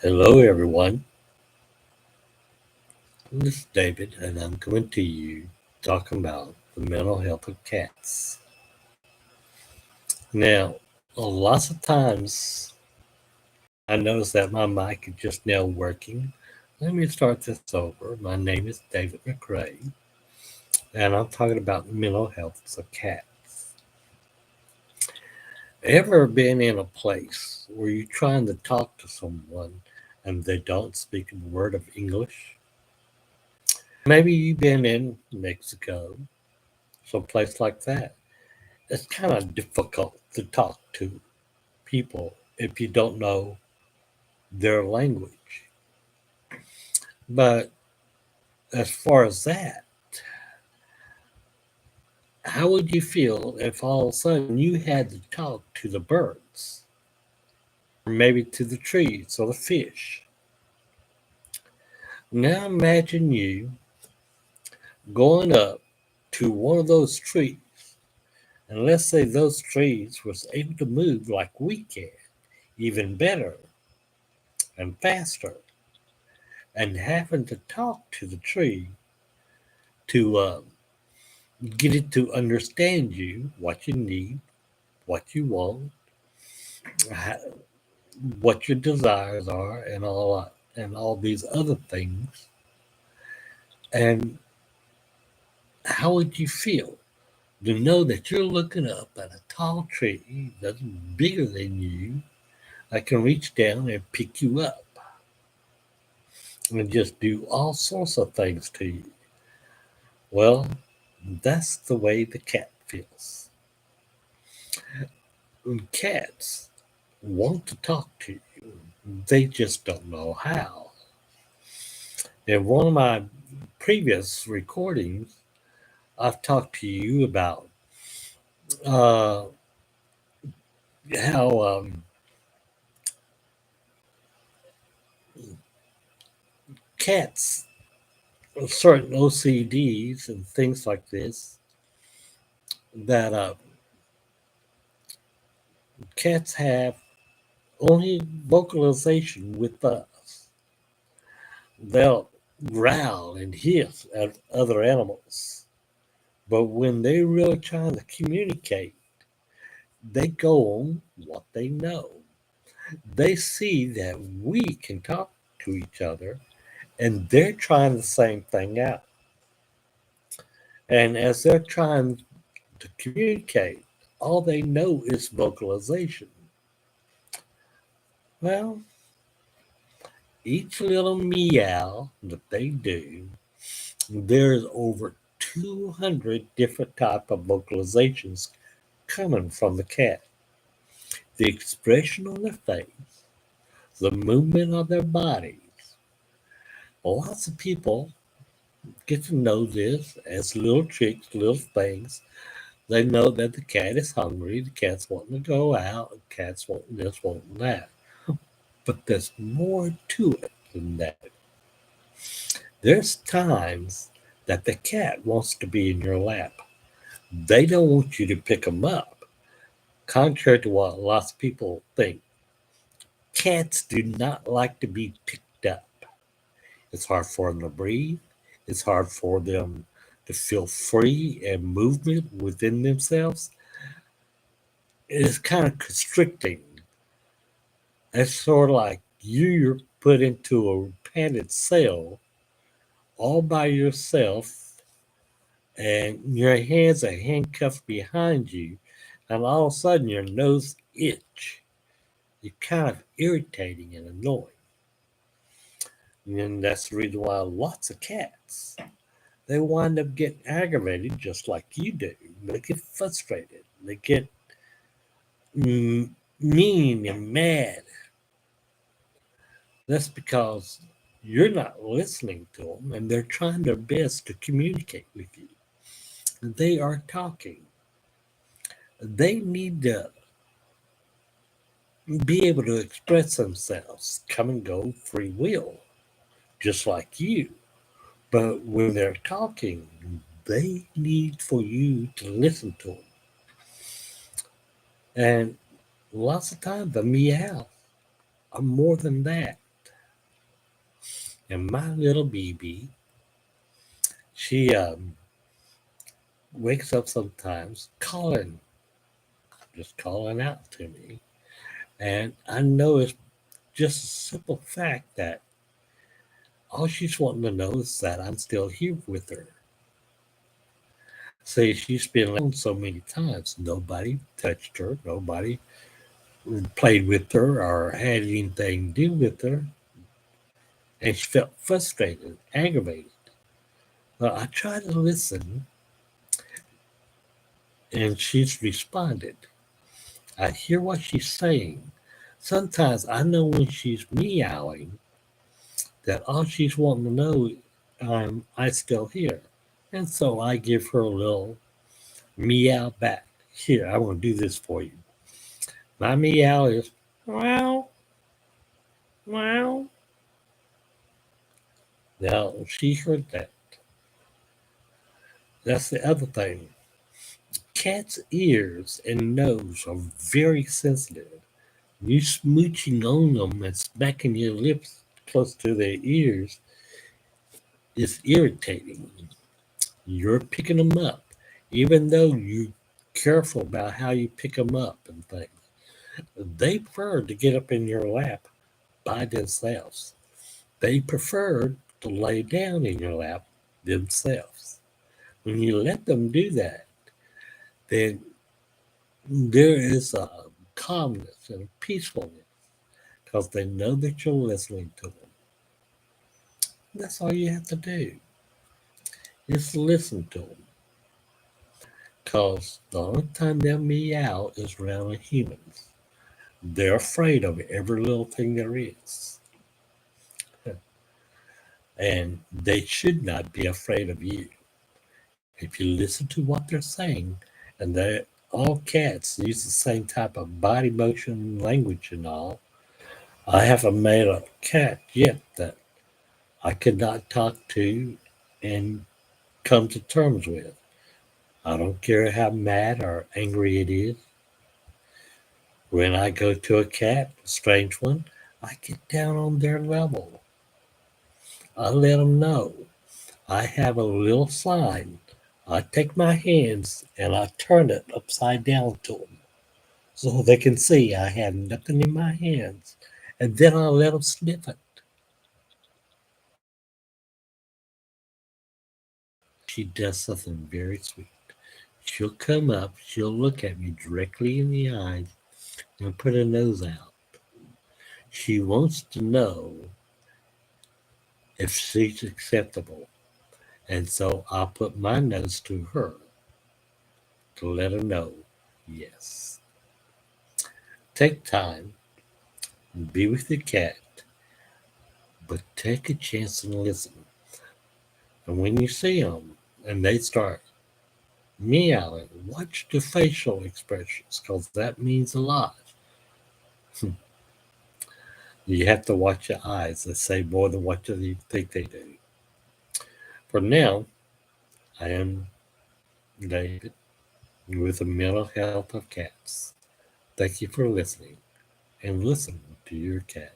Hello, everyone. This is David, and I'm coming to you talking about the mental health of cats. Now, lots of times I notice that my mic is just now working. Let me start this over. My name is David McRae, and I'm talking about the mental health of cats. Ever been in a place where you're trying to talk to someone and they don't speak a word of English? Maybe you've been in Mexico, someplace like that. It's kind of difficult to talk to people if you don't know their language. But as far as that, how would you feel if all of a sudden you had to talk to the birds, or maybe to the trees or the fish? Now imagine you going up to one of those trees, and let's say those trees was able to move like we can, even better and faster, and having to talk to the tree to get it to understand you, what you need, what you want, how, what your desires are, and all these other things. And how would you feel to know that you're looking up at a tall tree that's bigger than you, that can reach down and pick you up and just do all sorts of things to you? Well, that's the way the cat feels. And cats want to talk to you. They just don't know how. In one of my previous recordings, I've talked to you about uh, how cats, certain OCDs and things like this, that cats have only vocalization with us. They'll growl and hiss at other animals. But when they're really trying to communicate, they go on what they know. They see that we can talk to each other and they're trying the same thing out. And as they're trying to communicate, all they know is vocalization. Well, each little meow that they do, there's over 200 different type of vocalizations coming from the cat. The expression on their face, the movement of their bodies. Lots of people get to know this as little tricks, little things. They know that the cat is hungry, the cat's wanting to go out, the cat's wanting this, wanting that. But there's more to it than that. There's times that the cat wants to be in your lap. They don't want you to pick them up. Contrary to what lots of people think, cats do not like to be picked up. It's hard for them to breathe. It's hard for them to feel free and movement within themselves. It's kind of constricting. It's sort of like you're put into a padded cell all by yourself, and your hands are handcuffed behind you, and all of a sudden your nose itch. You're kind of irritating and annoying. And that's the reason why lots of cats, they wind up getting aggravated just like you do. They get frustrated. They get mean and mad. That's because you're not listening to them and they're trying their best to communicate with you. They are talking. They need to be able to express themselves, come and go free will, just like you. But when they're talking, they need for you to listen to them. And lots of times the meow are more than that. And my little BB, she wakes up sometimes just calling out to me. And I know it's just a simple fact that all she's wanting to know is that I'm still here with her. See, she's been left alone so many times. Nobody touched her. Nobody played with her or had anything to do with her. And she felt frustrated, aggravated. Well, I tried to listen, and she's responded. I hear what she's saying. Sometimes I know when she's meowing that all she's wanting to know I still here. And so I give her a little meow back. Here, I want to do this for you. My meow is wow, wow. Now she heard that. That's the other thing. Cats' ears and nose are very sensitive. You smooching on them and smacking your lips close to their ears is irritating. You're picking them up, even though you're careful about how you pick them up and things. They prefer to get up in your lap by themselves. They prefer to lay down in your lap themselves. When you let them do that, then there is a calmness and a peacefulness because they know that you're listening to them. That's all you have to do is listen to them. Because the only time they'll meow is around humans. They're afraid of every little thing there is. And they should not be afraid of you. If you listen to what they're saying, and they all cats use the same type of body motion, language, and all. I haven't met a cat yet that I could not talk to and come to terms with. I don't care how mad or angry it is. When I go to a cat, a strange one, I get down on their level. I let them know. I have a little sign. I take my hands and I turn it upside down to them so they can see I have nothing in my hands. And then I let them sniff it. She does something very sweet. She'll come up, she'll look at me directly in the eyes and put her nose out. She wants to know if she's acceptable. And so I'll put my nose to her to let her know, yes. Take time, be with the cat, but take a chance and listen. And when you see them and they start meowing, watch the facial expressions because that means a lot. You have to watch your eyes. They say more than what you think they do. For now, I am David with the mental health of cats. Thank you for listening and listen to your cat.